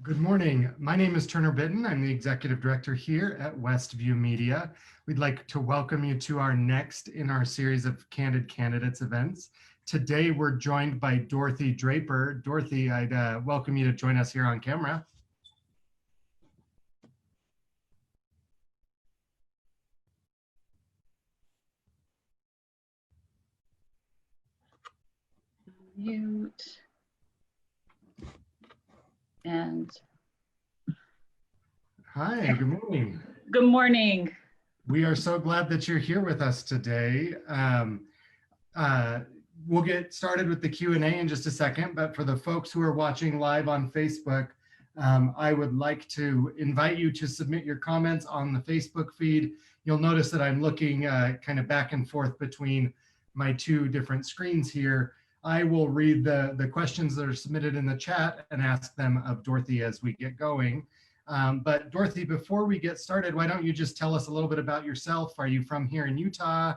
Good morning. My name is Turner Bitton. I'm the Executive Director here at Westview Media. We'd like to welcome you to our next in our series of Candid Candidates events. Today, we're joined by Dorothy Draper. Dorothy, I'd welcome you to join us here on camera. Mute. And hi, good morning. Good morning. We are so glad that you're here with us today. We'll get started with the Q&A in just a second, but for the folks who are watching live on Facebook, I would like to invite you to submit your comments on the Facebook feed. You'll notice that I'm looking kind of back and forth between my two different screens here. I will read the questions that are submitted in the chat and ask them of Dorothy as we get going. But Dorothy, before we get started, why don't you just tell us a little bit about yourself? Are you from here in Utah?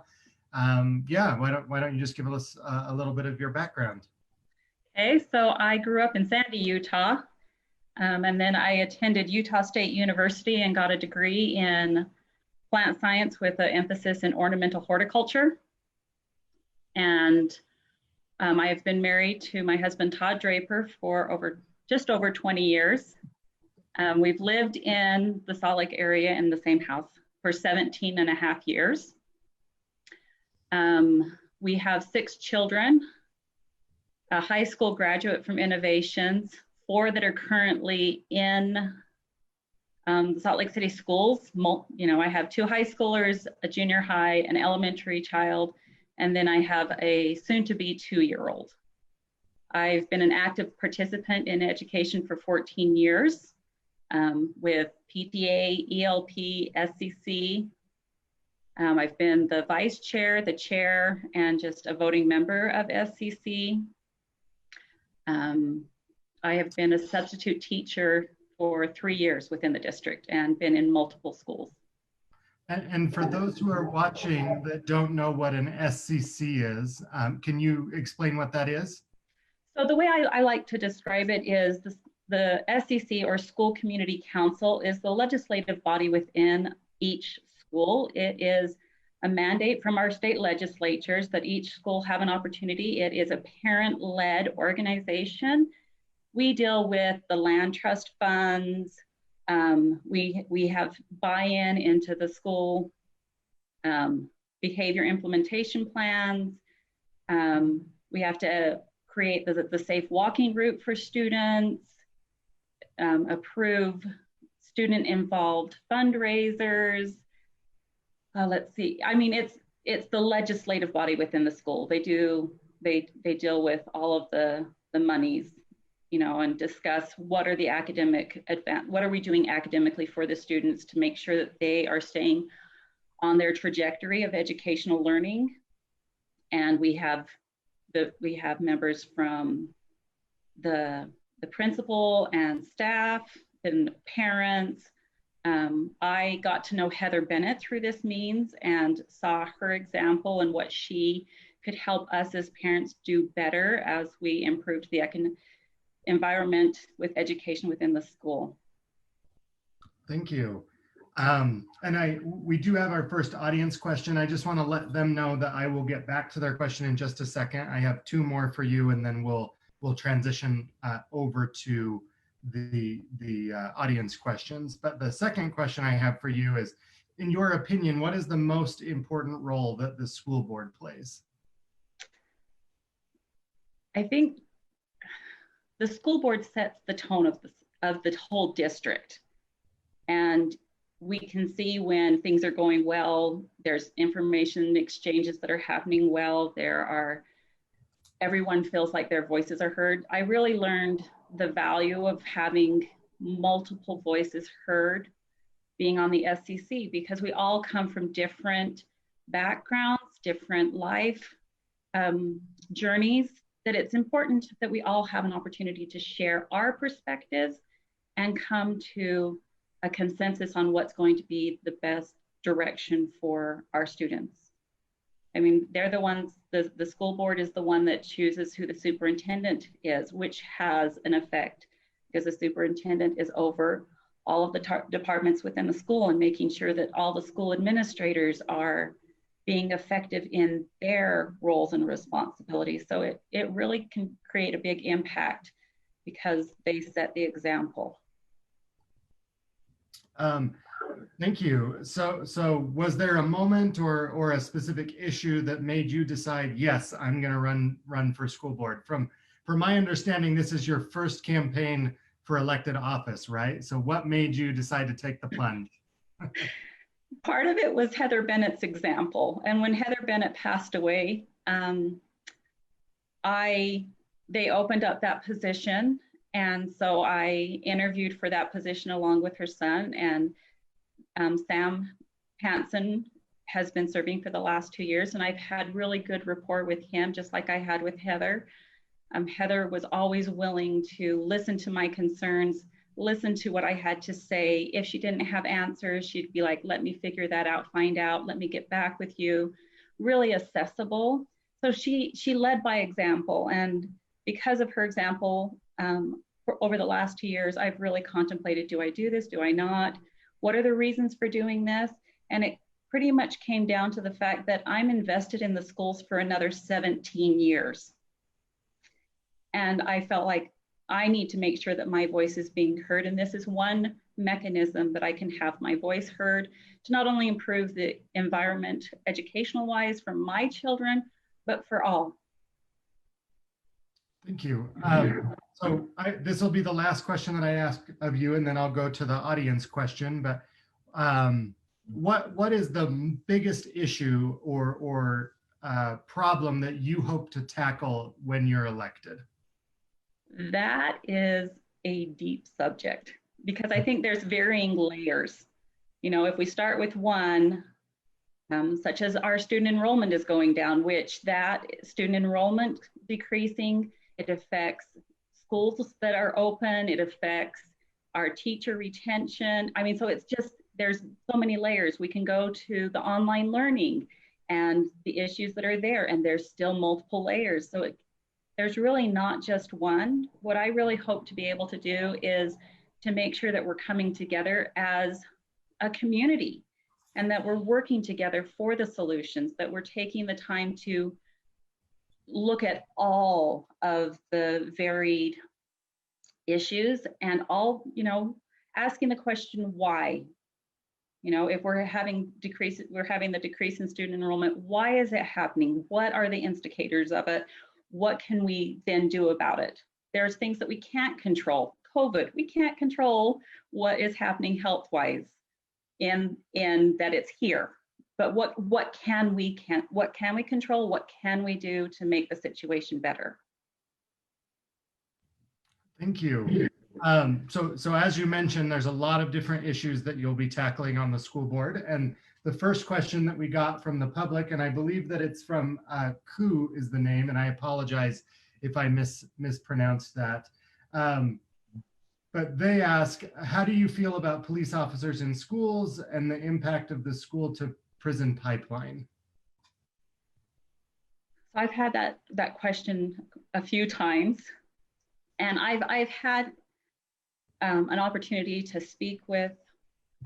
Yeah, why don't you just give us a little bit of your background? Okay, so I grew up in Sandy, Utah, and then I attended Utah State University and got a degree in plant science with an emphasis in ornamental horticulture. And I have been married to my husband, Todd Draper, for just over 20 years. We've lived in the Salt Lake area in the same house for 17 and a half years. We have 6 children, a high school graduate from Innovations, 4 that are currently in the Salt Lake City schools. I have 2 high schoolers, a junior high, an elementary child, and then I have a soon-to-be 2-year-old. I've been an active participant in education for 14 years with PTA, ELP, SCC. I've been the vice chair, the chair, and just a voting member of SCC. I have been a substitute teacher for 3 years within the district and been in multiple schools. And for those who are watching that don't know what an SCC is, can you explain what that is? So the way I like to describe it is the SCC, or School Community Council, is the legislative body within each school. It is a mandate from our state legislatures that each school have an opportunity. It is a parent-led organization. We deal with the land trust funds. We have buy-in into the school behavior implementation plans. We have to create the safe walking route for students, approve student-involved fundraisers. Let's see. I mean, it's the legislative body within the school. They deal with all of the monies, and discuss what are we doing academically for the students to make sure that they are staying on their trajectory of educational learning. And we have members from the principal and staff and parents. I got to know Heather Bennett through this means and saw her example and what she could help us as parents do better as we improved the environment with education within the school. Thank you. And we do have our first audience question. I just want to let them know that I will get back to their question in just a second. I have 2 more for you, and then we'll transition over to the audience questions. But the second question I have for you is, in your opinion, what is the most important role that the school board plays? I think the school board sets the tone of the whole district. And we can see when things are going well, there's information exchanges that are happening well, everyone feels like their voices are heard. I really learned the value of having multiple voices heard being on the SCC, because we all come from different backgrounds, different life journeys, that it's important that we all have an opportunity to share our perspectives and come to a consensus on what's going to be the best direction for our students. I mean, they're the ones, the school board is the one that chooses who the superintendent is, which has an effect because the superintendent is over all of the departments within the school and making sure that all the school administrators are being effective in their roles and responsibilities. So it really can create a big impact because they set the example. Thank you. So was there a moment or a specific issue that made you decide, yes, I'm going to run for school board? From my understanding, this is your first campaign for elected office, right? So what made you decide to take the plunge? Part of it was Heather Bennett's example. And when Heather Bennett passed away, they opened up that position. And so I interviewed for that position along with her son, and Sam Hansen has been serving for the last 2 years, and I've had really good rapport with him, just like I had with Heather. Heather was always willing to listen to my concerns, listen to what I had to say. If she didn't have answers, she'd be like, let me figure that out, find out, let me get back with you. Really accessible. So she led by example, and because of her example, over the last 2 years, I've really contemplated, do I do this, do I not? What are the reasons for doing this? And it pretty much came down to the fact that I'm invested in the schools for another 17 years. And I felt like I need to make sure that my voice is being heard. And this is one mechanism that I can have my voice heard to not only improve the environment educational wise for my children, but for all. Thank you. So this will be the last question that I ask of you, and then I'll go to the audience question. But what is the biggest issue or problem that you hope to tackle when you're elected? That is a deep subject because I think there's varying layers. You know, if we start with one, such as our student enrollment is going down, which that student enrollment decreasing, it affects schools that are open, it affects our teacher retention. I mean, so it's just, there's so many layers. We can go to the online learning and the issues that are there, and there's still multiple layers. So there's really not just one. What I really hope to be able to do is to make sure that we're coming together as a community and that we're working together for the solutions, that we're taking the time to look at all of the varied issues and all, you know, asking the question why. You know, if we're having the decrease in student enrollment, why is it happening? What are the indicators of it? What can we then do about it? There's things that we can't control. COVID, we can't control what is happening health-wise in that it's here. But what can we control? What can we do to make the situation better? Thank you. So as you mentioned, there's a lot of different issues that you'll be tackling on the school board. And the first question that we got from the public, and I believe that it's from Ku is the name, and I apologize if I mispronounced that. But they ask, how do you feel about police officers in schools and the impact of the school to prison pipeline? So I've had that question a few times, and I've had an opportunity to speak with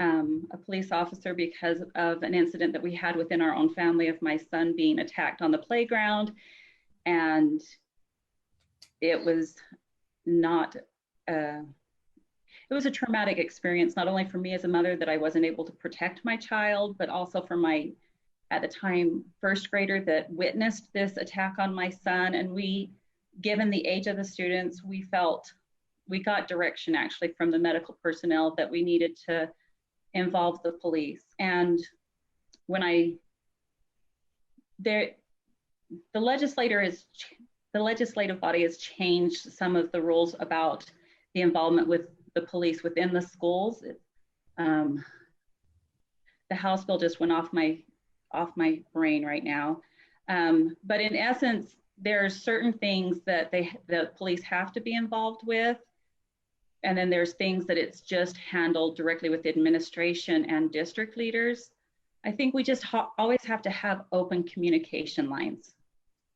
a police officer because of an incident that we had within our own family of my son being attacked on the playground, and it was not. It was a traumatic experience, not only for me as a mother that I wasn't able to protect my child, but also for my, at the time, first grader that witnessed this attack on my son. And we, given the age of the students, we felt we got direction actually from the medical personnel that we needed to involve the police. And when the legislative body has changed some of the rules about the involvement with the police within the schools. The House bill just went off my brain right now. But in essence, there's certain things that the police have to be involved with. And then there's things that it's just handled directly with the administration and district leaders. I think we just always have to have open communication lines.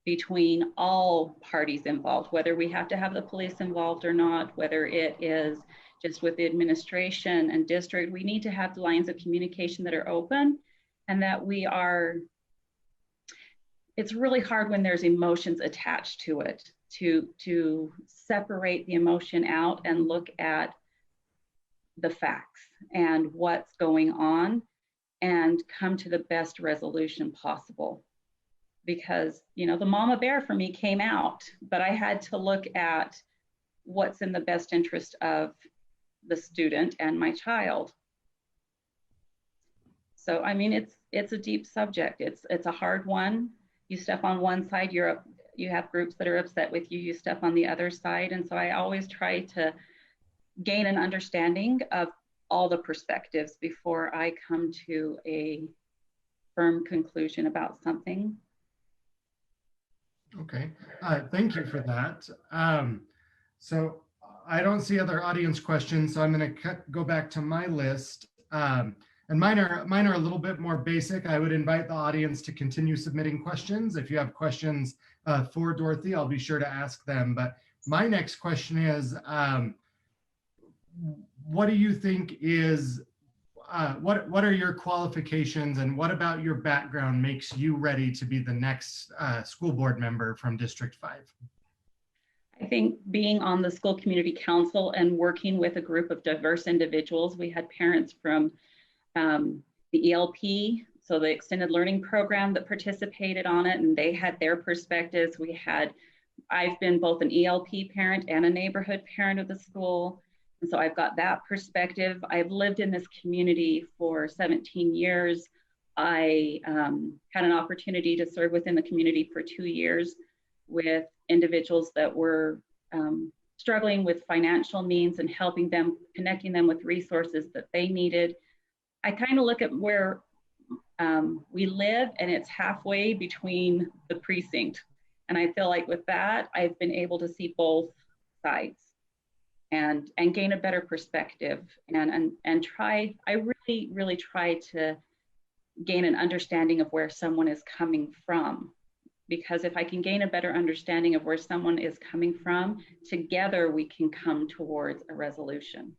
between all parties involved, whether we have to have the police involved or not, whether it is just with the administration and district. We need to have the lines of communication that are open, and that we are, it's really hard when there's emotions attached to it to separate the emotion out and look at the facts and what's going on and come to the best resolution possible. Because, you know, the mama bear for me came out, but I had to look at what's in the best interest of the student and my child. So, I mean, it's a deep subject. It's a hard one. You step on one side, you have groups that are upset with you. You step on the other side, and so I always try to gain an understanding of all the perspectives before I come to a firm conclusion about something. Okay, thank you for that. So I don't see other audience questions, so I'm going to go back to my list. And mine are a little bit more basic. I would invite the audience to continue submitting questions. If you have questions for Dorothy, I'll be sure to ask them. But my next question is, what do you think is, what are your qualifications, and what about your background makes you ready to be the next school board member from District 5? I think being on the school community council and working with a group of diverse individuals, we had parents from the ELP, so the extended learning program, that participated on it, and they had their perspectives. I've been both an ELP parent and a neighborhood parent of the school. And so I've got that perspective. I've lived in this community for 17 years. I had an opportunity to serve within the community for 2 years with individuals that were struggling with financial means and helping them, connecting them with resources that they needed. I kind of look at where we live, and it's halfway between the precinct. And I feel like with that, I've been able to see both sides and gain a better perspective and try, I really try to gain an understanding of where someone is coming from. Because if I can gain a better understanding of where someone is coming from, together we can come towards a resolution.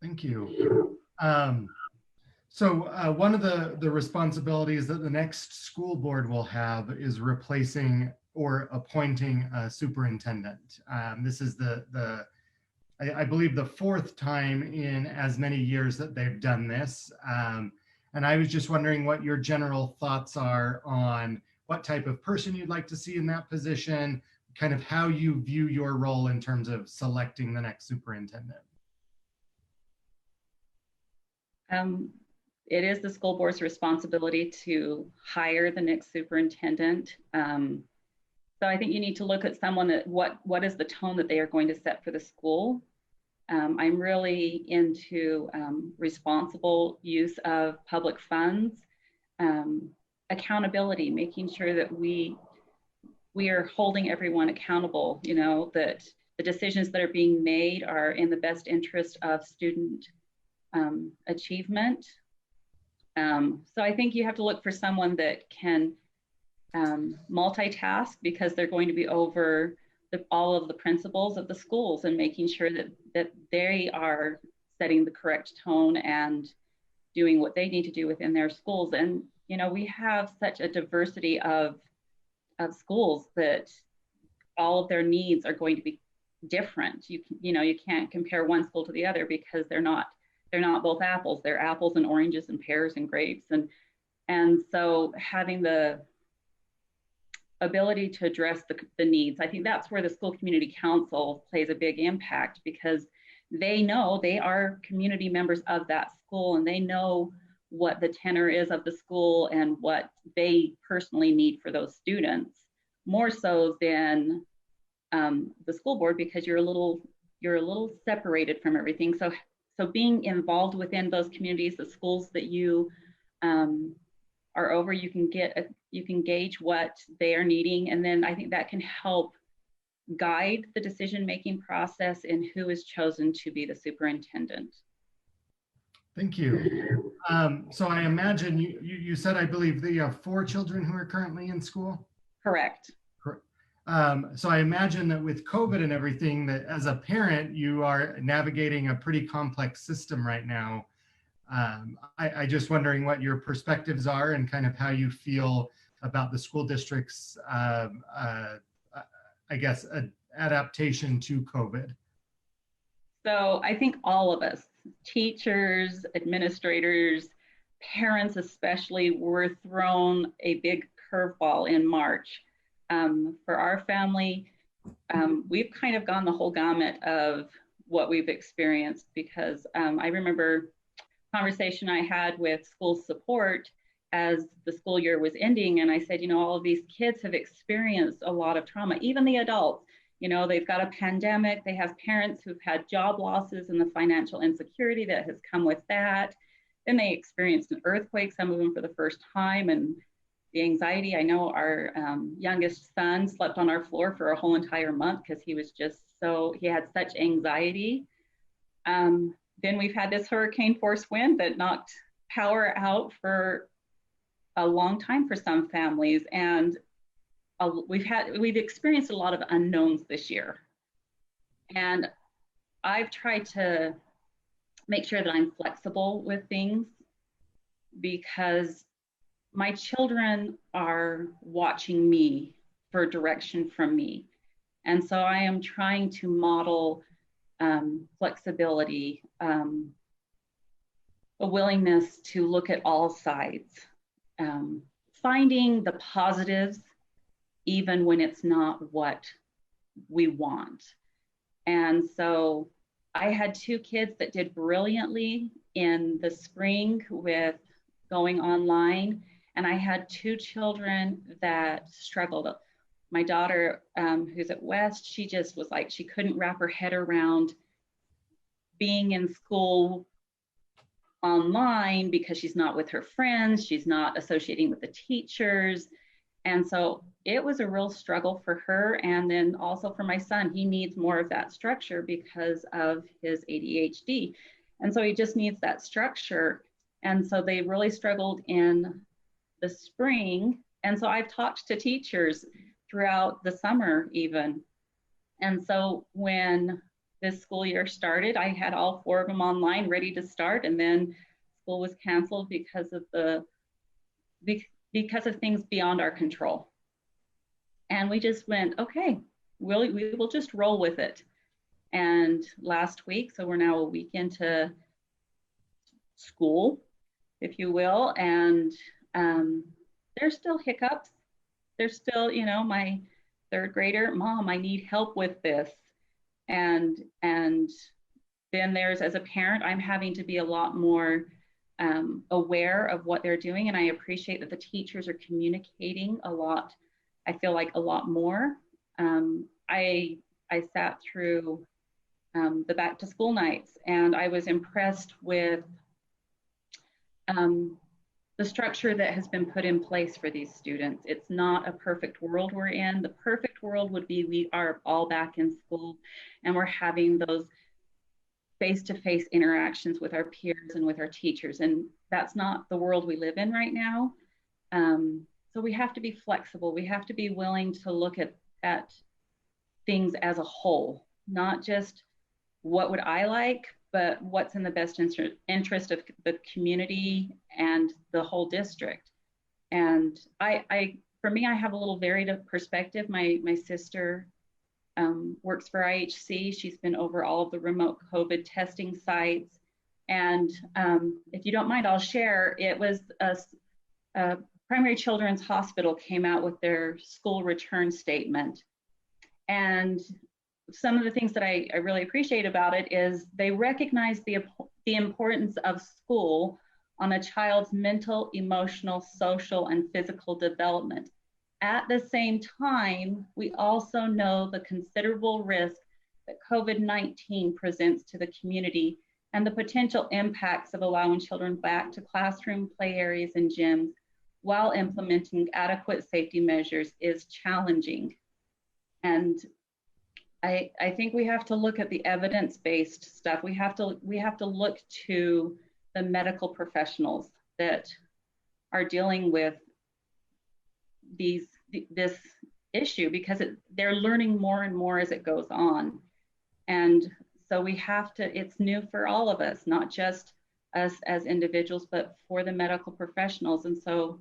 Thank you. So one of the responsibilities that the next school board will have is replacing or appointing a superintendent. This is I believe the 4th time in as many years that they've done this. And I was just wondering what your general thoughts are on what type of person you'd like to see in that position, kind of how you view your role in terms of selecting the next superintendent. It is the school board's responsibility to hire the next superintendent. So I think you need to look at someone that what is the tone that they are going to set for the school. I'm really into responsible use of public funds, accountability, making sure that we are holding everyone accountable, you know, that the decisions that are being made are in the best interest of student achievement. So I think you have to look for someone that can multitask, because they're going to be over all of the principals of the schools and making sure that they are setting the correct tone and doing what they need to do within their schools. And, you know, we have such a diversity of schools that all of their needs are going to be different. You know, you can't compare one school to the other, because they're not both apples. They're apples and oranges and pears and grapes. And so having the ability to address the needs, I think that's where the school community council plays a big impact, because they know, they are community members of that school, and they know what the tenor is of the school and what they personally need for those students, more so than the school board, because you're a little separated from everything. So being involved within those communities, the schools that you are over, you can gauge what they are needing, and then I think that can help guide the decision-making process in who is chosen to be the superintendent. Thank you. So I imagine you said, I believe, that you have 4 children who are currently in school? Correct. So I imagine that with COVID and everything, that as a parent, you are navigating a pretty complex system right now. I just wondering what your perspectives are and kind of how you feel about the school district's, I guess, adaptation to COVID. So I think all of us, teachers, administrators, parents especially, were thrown a big curveball in March. For our family, we've kind of gone the whole gamut of what we've experienced because I remember a conversation I had with school support as the school year was ending. And I said, you know, all of these kids have experienced a lot of trauma, even the adults. You know, they've got a pandemic, they have parents who've had job losses and the financial insecurity that has come with that. Then they experienced an earthquake, some of them for the first time, and the anxiety. I know our youngest son slept on our floor for a whole entire month because he was just he had such anxiety. Then we've had this hurricane force wind that knocked power out for a long time for some families. And we've experienced a lot of unknowns this year. And I've tried to make sure that I'm flexible with things because my children are watching me for direction from me. And so I am trying to model flexibility, a willingness to look at all sides, finding the positives even when it's not what we want. And so I had two kids that did brilliantly in the spring with going online, and I had two children that struggled. My daughter, who's at West, she just was like, she couldn't wrap her head around being in school online because she's not with her friends, she's not associating with the teachers. And so it was a real struggle for her. And then also for my son, he needs more of that structure because of his ADHD. And so he just needs that structure. And so they really struggled in the spring. And so I've talked to teachers throughout the summer even. And so when this school year started, I had all four of them online ready to start. And then school was canceled because of things beyond our control. And we just went, okay, we will just roll with it. And last week, so we're now a week into school, if you will, and there's still hiccups. There's still, you know, my third grader, Mom, I need help with this. And then there's, as a parent, I'm having to be a lot more aware of what they're doing. And I appreciate that the teachers are communicating a lot. I feel like a lot more. I sat through the back to school nights, and I was impressed with the structure that has been put in place for these students. It's not a perfect world we're in. The perfect world would be we are all back in school and we're having those face-to-face interactions with our peers and with our teachers. And that's not the world we live in right now. So we have to be flexible. We have to be willing to look at things as a whole, not just what would I like, but what's in the best interest of the community and the whole district. And for me, I have a little varied perspective. My sister works for IHC. She's been over all of the remote COVID testing sites. And if you don't mind, I'll share, it was a Primary Children's Hospital came out with their school return statement. And some of the things that I really appreciate about it is they recognize the importance of school on a child's mental, emotional, social, and physical development. At the same time, we also know the considerable risk that COVID-19 presents to the community and the potential impacts of allowing children back to classroom, play areas, and gyms while implementing adequate safety measures is challenging. And I think we have to look at the evidence-based stuff. We have to look to the medical professionals that are dealing with these this issue, because they're learning more and more as it goes on. And so we have to, it's new for all of us, not just us as individuals, but for the medical professionals. And so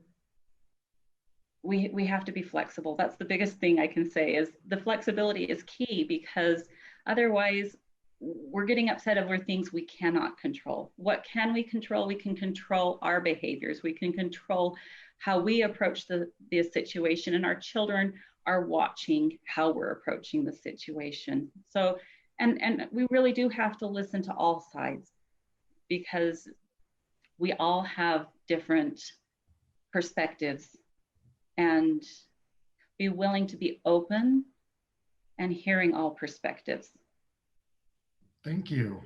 we have to be flexible. That's the biggest thing I can say, is the flexibility is key, because otherwise we're getting upset over things we cannot control. What can we control? We can control our behaviors. We can control how we approach the situation, and our children are watching how we're approaching the situation. So, and we really do have to listen to all sides, because we all have different perspectives, and be willing to be open and hearing all perspectives. Thank you.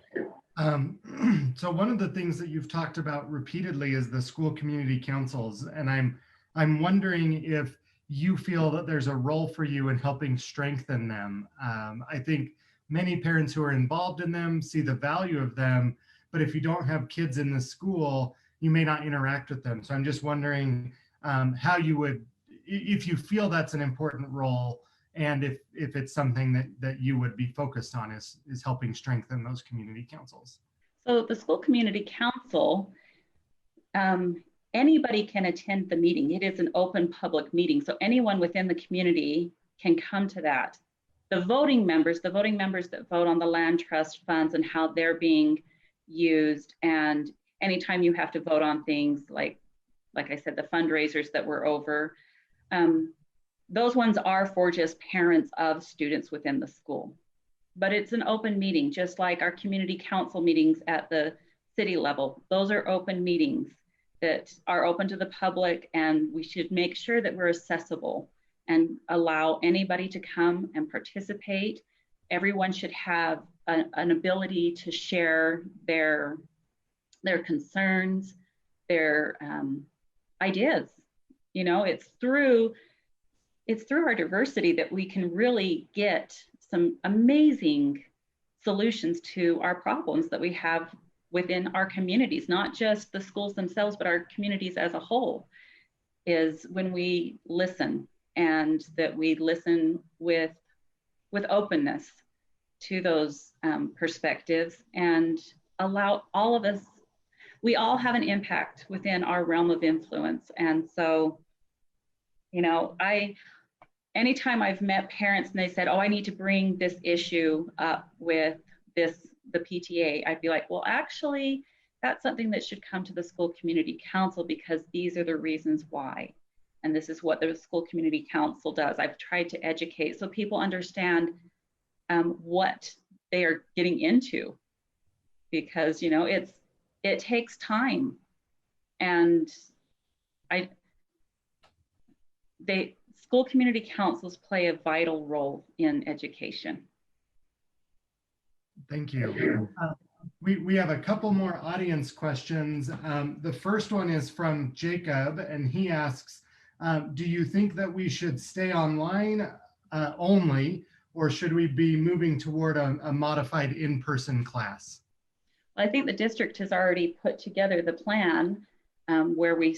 So one of the things that you've talked about repeatedly is the school community councils, and I'm wondering if you feel that there's a role for you in helping strengthen them. I think many parents who are involved in them see the value of them, but if you don't have kids in the school, you may not interact with them. So I'm just wondering how you would, if you feel that's an important role, and if it's something that you would be focused on, is helping strengthen those community councils. So the school community council, anybody can attend the meeting. It is an open public meeting, so anyone within the community can come to that. The voting members that vote on the land trust funds and how they're being used, and anytime you have to vote on things like I said, the fundraisers that we're over, those ones are for just parents of students within the school. But it's an open meeting, just like our community council meetings at the city level. Those are open meetings that are open to the public, and we should make sure that we're accessible and allow anybody to come and participate. Everyone should have an ability to share their concerns, their ideas. You know, it's through our diversity that we can really get some amazing solutions to our problems that we have within our communities, not just the schools themselves, but our communities as a whole, is when we listen, and that we listen with openness to those perspectives, and allow all of us, we all have an impact within our realm of influence. And so, you know, anytime I've met parents and they said, oh, I need to bring this issue up with the PTA, I'd be like, well, actually, that's something that should come to the school community council, because these are the reasons why. And this is what the school community council does. I've tried to educate so people understand what they are getting into, because, you know, it takes time. And school community councils play a vital role in education. Thank you. We have a couple more audience questions. The first one is from Jacob, and he asks, do you think that we should stay online only, or should we be moving toward a modified in-person class? I think the district has already put together the plan where we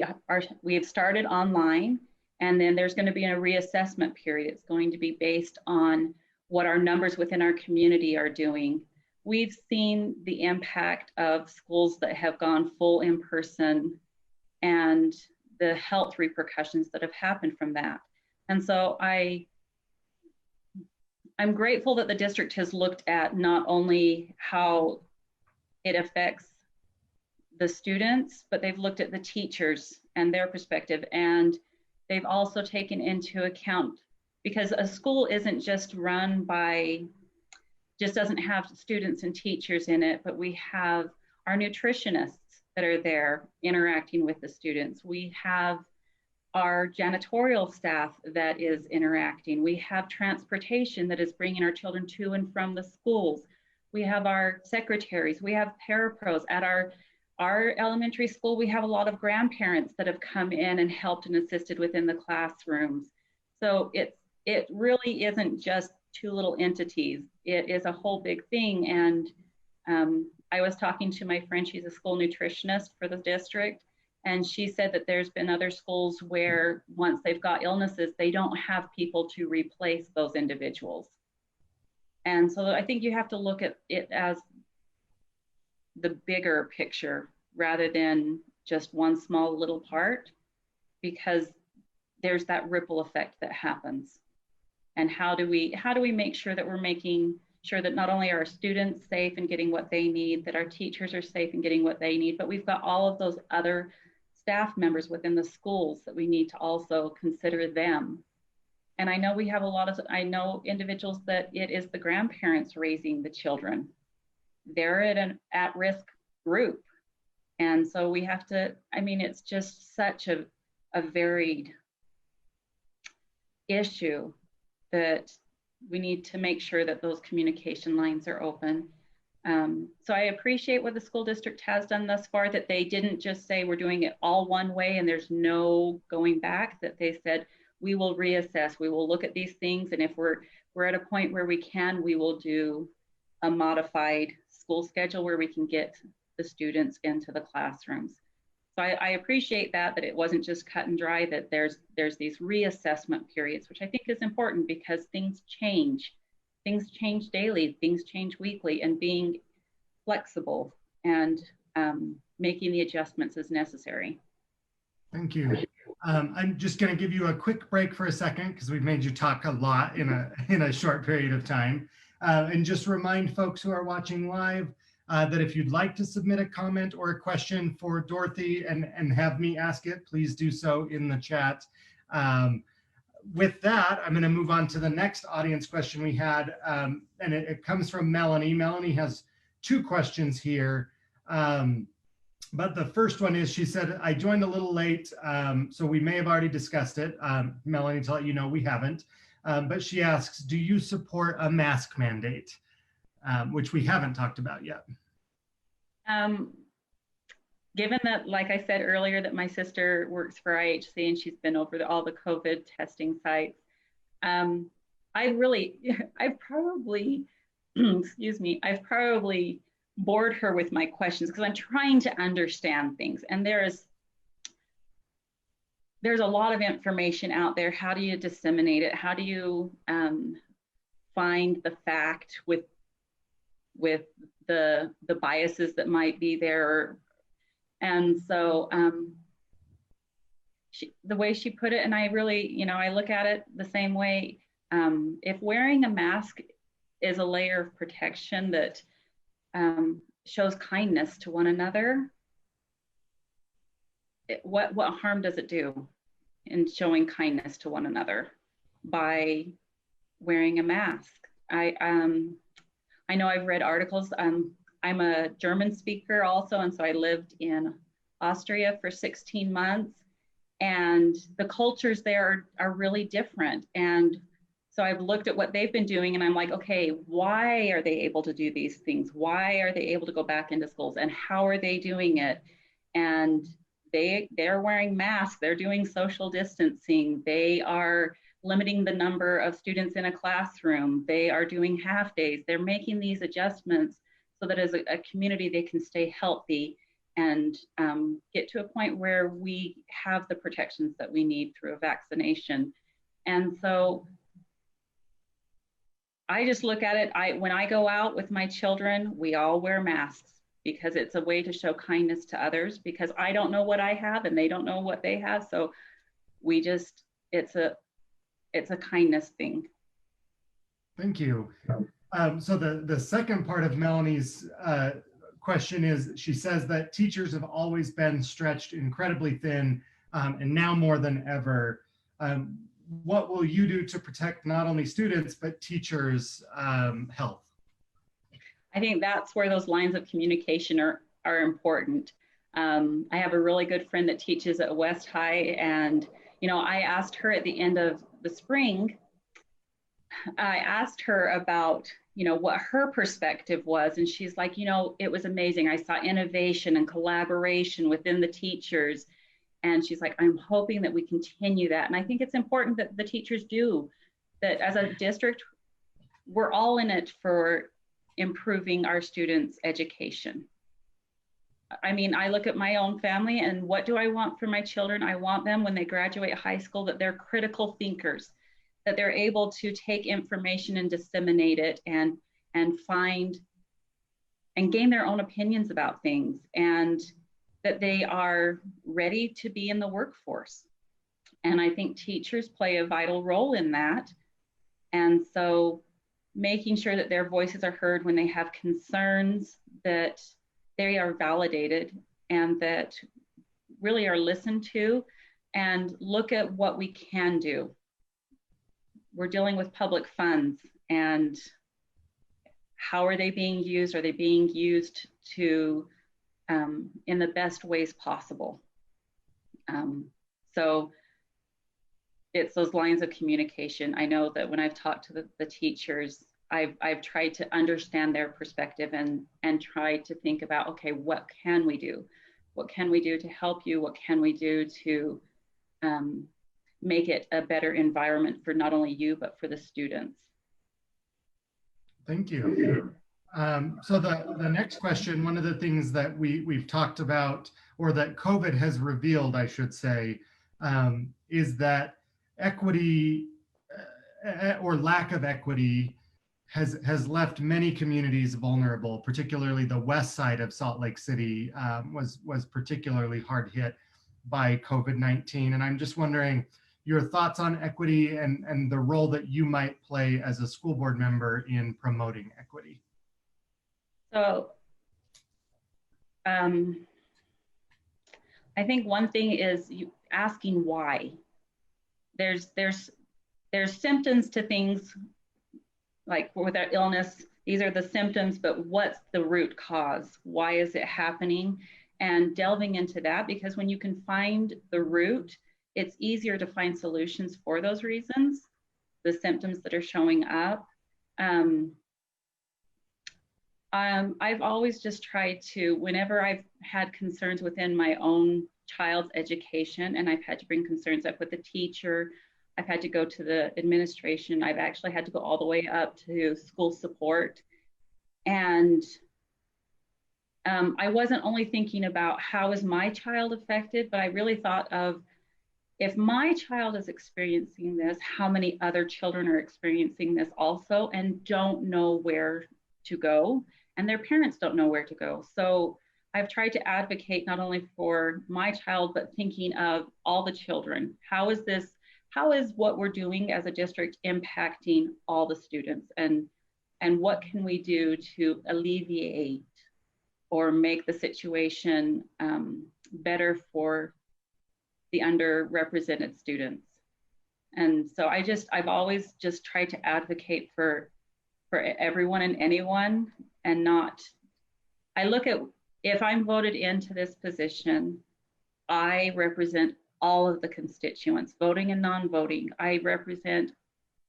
have started online, and then there's going to be a reassessment period. It's going to be based on what our numbers within our community are doing. We've seen the impact of schools that have gone full in person and the health repercussions that have happened from that. And so I'm grateful that the district has looked at not only how it affects the students, but they've looked at the teachers and their perspective. And they've also taken into account, because a school isn't just run by, just doesn't have students and teachers in it, but we have our nutritionists that are there interacting with the students. We have our janitorial staff that is interacting. We have transportation that is bringing our children to and from the schools. We have our secretaries. We have parapros. At our elementary school, we have a lot of grandparents that have come in and helped and assisted within the classrooms. So it really isn't just two little entities. It is a whole big thing. And I was talking to my friend, she's a school nutritionist for the district, And she said that there's been other schools where once they've got illnesses, they don't have people to replace those individuals. And so I think you have to look at it as the bigger picture rather than just one small little part, because there's that ripple effect that happens. And how do we make sure that we're making sure that not only are our students safe and getting what they need, that our teachers are safe and getting what they need, but we've got all of those other staff members within the schools that we need to also consider them. And I know we have I know individuals that it is the grandparents raising the children. They're at an at-risk group. And so we have to, I mean, it's just such a varied issue that we need to make sure that those communication lines are open. So I appreciate what the school district has done thus far, that they didn't just say we're doing it all one way and there's no going back, that they said, we will reassess, we will look at these things. And if we're at a point where we can, we will do a modified school schedule where we can get the students into the classrooms. So I appreciate that it wasn't just cut and dry, that there's these reassessment periods, which I think is important because things change daily, things change weekly, and being flexible and making the adjustments as necessary. Thank you. I'm just going to give you a quick break for a second because we've made you talk a lot in a short period of time. And just remind folks who are watching live that if you'd like to submit a comment or a question for Dorothy and have me ask it, please do so in the chat. With that, I'm going to move on to the next audience question we had, and it comes from Melanie. Melanie has two questions here. But the first one is, she said, I joined a little late, so we may have already discussed it. Melanie, to let you know, we haven't. But she asks, do you support a mask mandate? Which we haven't talked about yet. Given that, like I said earlier, that my sister works for IHC and she's been over all the COVID testing sites, I've probably, excuse me, I've probably bored her with my questions because I'm trying to understand things. And there's a lot of information out there. How do you disseminate it? How do you find the fact with the biases that might be there? And so the way she put it, and I really, I look at it the same way. If wearing a mask is a layer of protection that shows kindness to one another, what harm does it do in showing kindness to one another by wearing a mask? I know I've read articles. I'm a German speaker also, and so I lived in Austria for 16 months, and the cultures there are really different. And so I've looked at what they've been doing, and I'm like, okay, why are they able to do these things? Why are they able to go back into schools, and how are they doing it? And they're wearing masks, they're doing social distancing, they are limiting the number of students in a classroom, they are doing half days, they're making these adjustments so that as a community they can stay healthy and get to a point where we have the protections that we need through a vaccination. And so I just look at it, when I go out with my children, we all wear masks because it's a way to show kindness to others, because I don't know what I have and they don't know what they have. So it's a kindness thing. Thank you. So the second part of Melanie's question is, she says that teachers have always been stretched incredibly thin, and now more than ever. What will you do to protect not only students, but teachers' health? I think that's where those lines of communication are important. I have a really good friend that teaches at West High, and I asked her at the end of the spring, I asked her about what her perspective was, and she's like, it was amazing. I saw innovation and collaboration within the teachers, and she's like, I'm hoping that we continue that. And I think it's important that the teachers do that. As a district, we're all in it for improving our students' education. I mean, I look at my own family and what do I want for my children? I want them when they graduate high school that they're critical thinkers, that they're able to take information and disseminate it and find and gain their own opinions about things, and that they are ready to be in the workforce. And I think teachers play a vital role in that. And so making sure that their voices are heard when they have concerns, that they are validated and that really are listened to, and look at what we can do. We're dealing with public funds, and how are they being used? Are they being used to in the best ways possible? So it's those lines of communication. I know that when I've talked to the teachers, I've tried to understand their perspective and try to think about, okay, what can we do? What can we do to help you? What can we do to make it a better environment for not only you, but for the students? Thank you. So the next question, one of the things that we've talked about, or that COVID has revealed, I should say, is that equity or lack of equity has left many communities vulnerable, particularly the west side of Salt Lake City was particularly hard hit by COVID-19. And I'm just wondering your thoughts on equity and the role that you might play as a school board member in promoting equity. So I think one thing is asking why. There's symptoms to things, like with our illness, these are the symptoms, but what's the root cause? Why is it happening? And delving into that, because when you can find the root, it's easier to find solutions for those reasons, the symptoms that are showing up. I've always just tried to, whenever I've had concerns within my own child's education, and I've had to bring concerns up with the teacher, I've had to go to the administration, I've actually had to go all the way up to school support. And I wasn't only thinking about how is my child affected, but I really thought of, if my child is experiencing this, how many other children are experiencing this also and don't know where to go, and their parents don't know where to go. So I've tried to advocate not only for my child, but thinking of all the children. How is what we're doing as a district impacting all the students, and what can we do to alleviate or make the situation better for the underrepresented students? And so I've always just tried to advocate for everyone and anyone, and not, I look at, if I'm voted into this position, I represent all of the constituents, voting and non-voting. I represent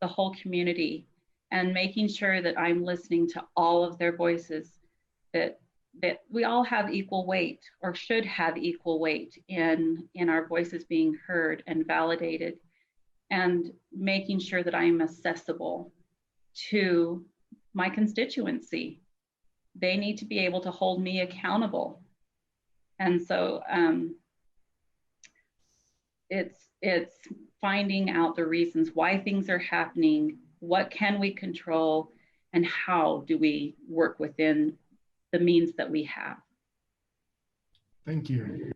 the whole community, and making sure that I'm listening to all of their voices, that we all have equal weight, or should have equal weight in our voices being heard and validated, and making sure that I'm accessible to my constituency. They need to be able to hold me accountable. And so it's finding out the reasons why things are happening, what can we control, and how do we work within the means that we have. Thank you.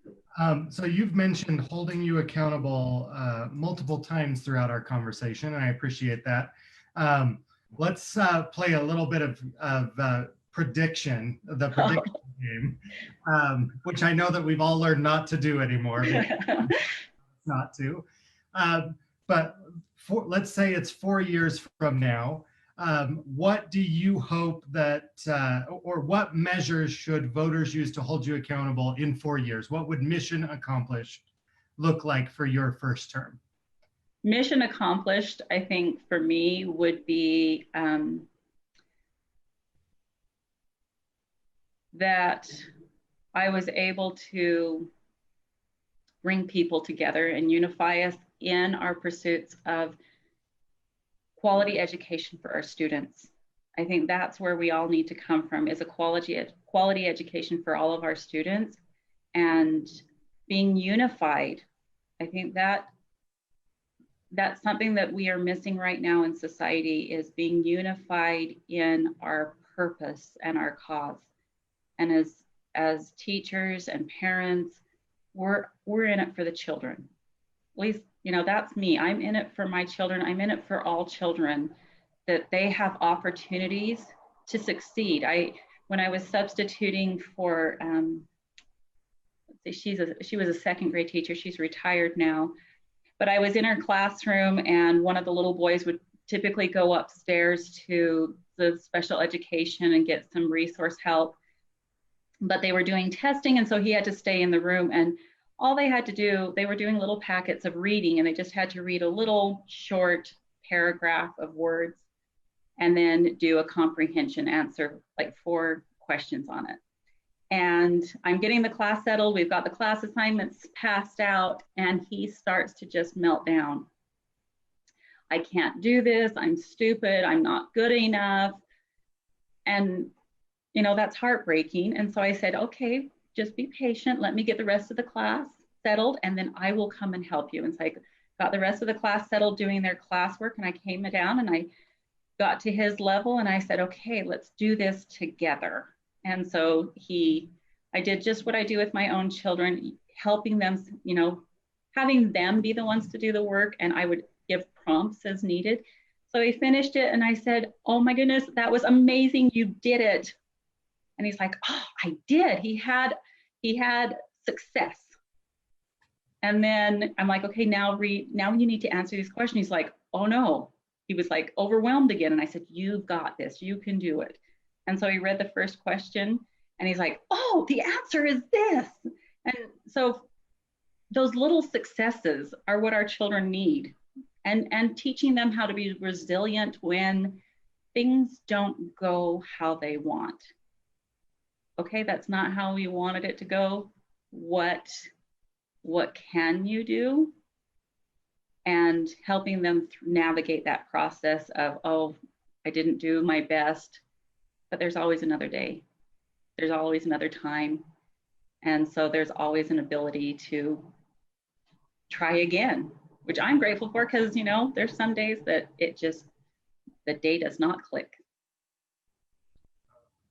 So you've mentioned holding you accountable multiple times throughout our conversation, and I appreciate that. Let's play a little bit of prediction, the prediction game, which I know that we've all learned not to do anymore. Not to. But let's say it's 4 years from now. What do you hope that, or what measures should voters use to hold you accountable in 4 years? What would mission accomplished look like for your first term? Mission accomplished, I think, for me would be that I was able to bring people together and unify us in our pursuits of quality education for our students. I think that's where we all need to come from, is a quality education for all of our students, and being unified. I think that that's something that we are missing right now in society, is being unified in our purpose and our cause. And as teachers and parents, we're in it for the children. At least, you know, that's me. I'm in it for my children. I'm in it for all children, that they have opportunities to succeed. When I was substituting for, she was a second grade teacher. She's retired now, but I was in her classroom, and one of the little boys would typically go upstairs to the special education and get some resource help. But they were doing testing, and so he had to stay in the room. And all they had to do, they were doing little packets of reading, and they just had to read a little short paragraph of words and then do a comprehension answer, like 4 questions on it. And I'm getting the class settled. We've got the class assignments passed out, and he starts to just melt down. I can't do this. I'm stupid. I'm not good enough. And, you know, that's heartbreaking. And so I said, okay, just be patient. Let me get the rest of the class settled, and then I will come and help you. And so I got the rest of the class settled doing their classwork, and I came down and I got to his level, and I said, okay, let's do this together. And so I did just what I do with my own children, helping them, you know, having them be the ones to do the work, and I would give prompts as needed. So he finished it, and I said, oh my goodness, that was amazing. You did it. And he's like, oh, I did. He had success. And then I'm like, okay, now you need to answer these questions. He's like, oh no. He was like overwhelmed again. And I said, you've got this, you can do it. And so he read the first question, and he's like, oh, the answer is this. And so those little successes are what our children need. And teaching them how to be resilient when things don't go how they want. Okay, that's not how we wanted it to go. What can you do? And helping them navigate that process of, oh, I didn't do my best, but there's always another day. There's always another time. And so there's always an ability to try again, which I'm grateful for, because, you know, there's some days that the day does not click.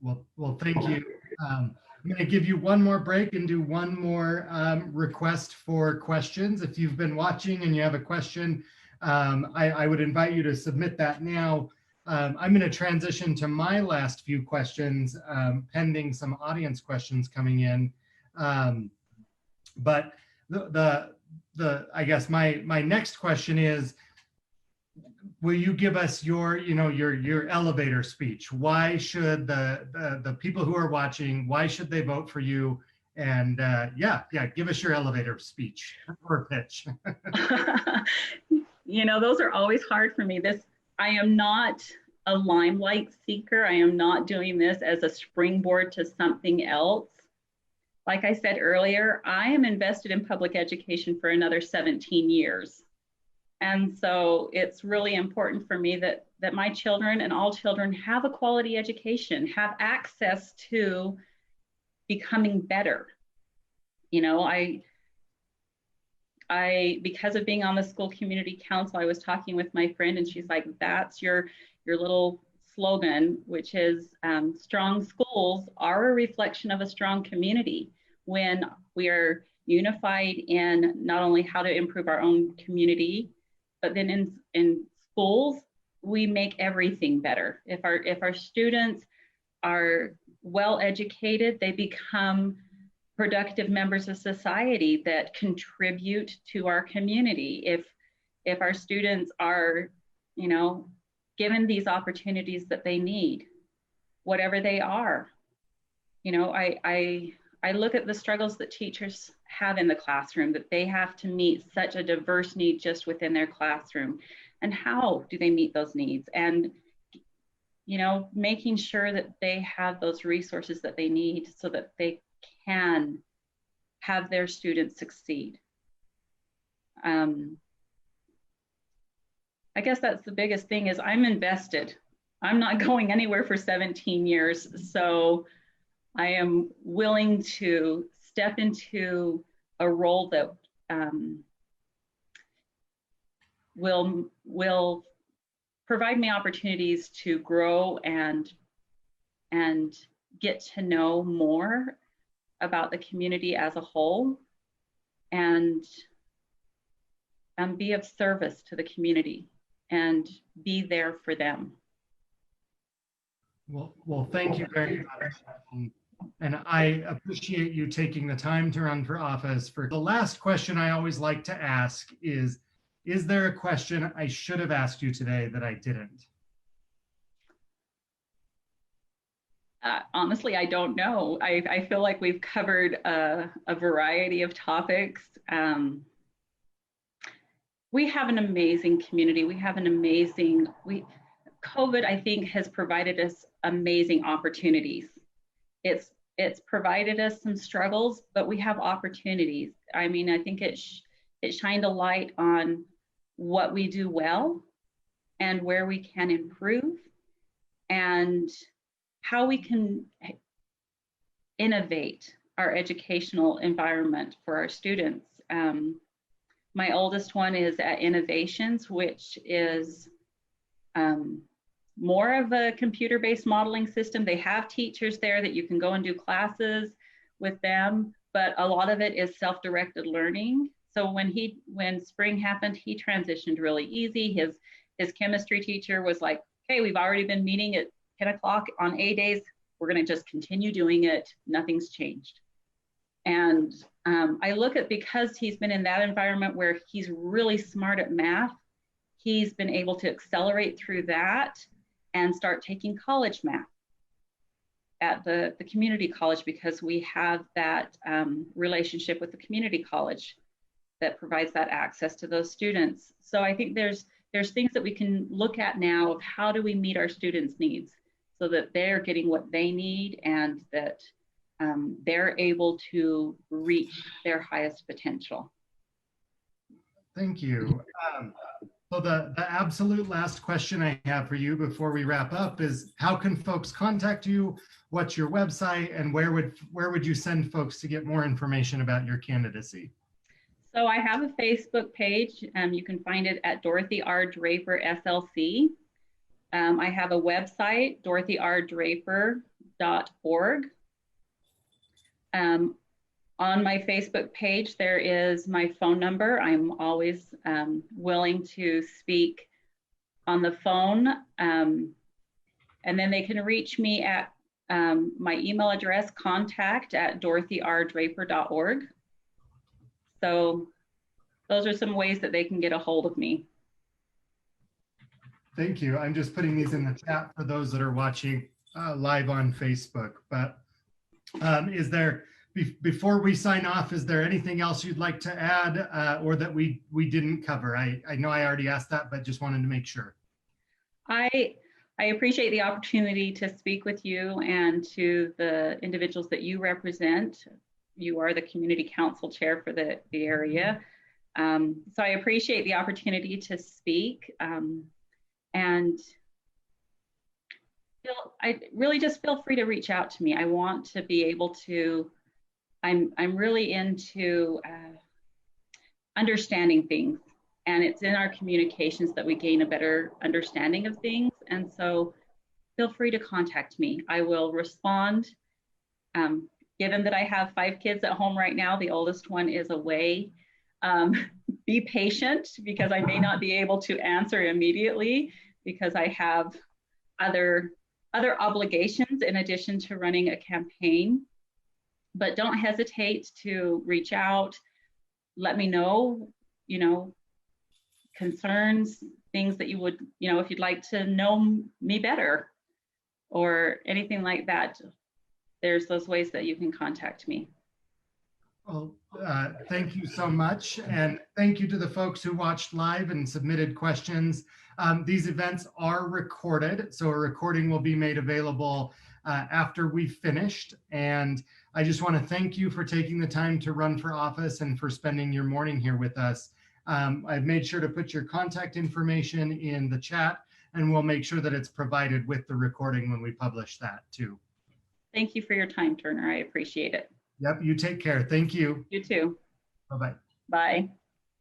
Well, thank you. I'm going to give you one more break and do one more request for questions. If you've been watching and you have a question, I would invite you to submit that now. I'm going to transition to my last few questions, pending some audience questions coming in. But I guess my next question is, will you give us your elevator speech? Why should the people who are watching, why should they vote for you? And give us your elevator speech or pitch. You know, those are always hard for me. I am not a limelight seeker. I am not doing this as a springboard to something else. Like I said earlier, I am invested in public education for another 17 years. And so it's really important for me that my children and all children have a quality education, have access to becoming better. You know, because of being on the school community council, I was talking with my friend, and she's like, that's your little slogan, which is strong schools are a reflection of a strong community. When we are unified in not only how to improve our own community, but then in schools, we make everything better. If our students are well educated, they become productive members of society that contribute to our community. If our students are, you know, given these opportunities that they need, whatever they are, you know, I look at the struggles that teachers have in the classroom, that they have to meet such a diverse need just within their classroom. And how do they meet those needs? And, you know, making sure that they have those resources that they need so that they can have their students succeed. I guess that's the biggest thing, is I'm invested. I'm not going anywhere for 17 years. So I am willing to step into a role that will provide me opportunities to grow and get to know more about the community as a whole, and be of service to the community and be there for them. Well, thank you very much. And I appreciate you taking the time to run for office. For the last question I always like to ask is there a question I should have asked you today that I didn't? Honestly, I don't know. I feel like we've covered a variety of topics. We have an amazing community. We have an amazing, COVID, I think, has provided us amazing opportunities. It's provided us some struggles, but we have opportunities. I mean, I think it shined a light on what we do well and where we can improve and how we can innovate our educational environment for our students. My oldest one is at Innovations, which is more of a computer-based modeling system. They have teachers there that you can go and do classes with them, but a lot of it is self-directed learning. So when spring happened, he transitioned really easy. His chemistry teacher was like, "Hey, we've already been meeting at 10 o'clock on A days. We're going to just continue doing it. Nothing's changed." And I look at, because he's been in that environment where he's really smart at math, he's been able to accelerate through that and start taking college math at the community college, because we have that relationship with the community college that provides that access to those students. So I think there's things that we can look at now of how do we meet our students' needs so that they're getting what they need and that they're able to reach their highest potential. Thank you. So the absolute last question I have for you before we wrap up is, how can folks contact you? What's your website, and where would you send folks to get more information about your candidacy? So I have a Facebook page. You can find it at Dorothy R. Draper SLC. I have a website, dorothyRdraper.org. On my Facebook page, there is my phone number. I'm always willing to speak on the phone. And then they can reach me at my email address, contact@dorothyRdraper.org. So those are some ways that they can get a hold of me. Thank you. I'm just putting these in the chat for those that are watching live on Facebook. But is there, before we sign off, is there anything else you'd like to add or that we didn't cover? I know I already asked that, but just wanted to make sure. I appreciate the opportunity to speak with you and to the individuals that you represent. You are the community council chair for the area. So I appreciate the opportunity to speak. And I really just feel free to reach out to me. I want to be able to, I'm really into understanding things, and it's in our communications that we gain a better understanding of things. And so feel free to contact me. I will respond. Given that I have 5 kids at home right now, the oldest one is away. Be patient, because I may not be able to answer immediately because I have other obligations in addition to running a campaign. But don't hesitate to reach out. Let me know, concerns, things that you would, if you'd like to know me better or anything like that. There's those ways that you can contact me. Well, thank you so much. And thank you to the folks who watched live and submitted questions. These events are recorded, so a recording will be made available after we've finished. And I just want to thank you for taking the time to run for office and for spending your morning here with us. I've made sure to put your contact information in the chat, and we'll make sure that it's provided with the recording when we publish that too. Thank you for your time, Turner. I appreciate it. Yep, you take care. Thank you. You too. Bye-bye. Bye.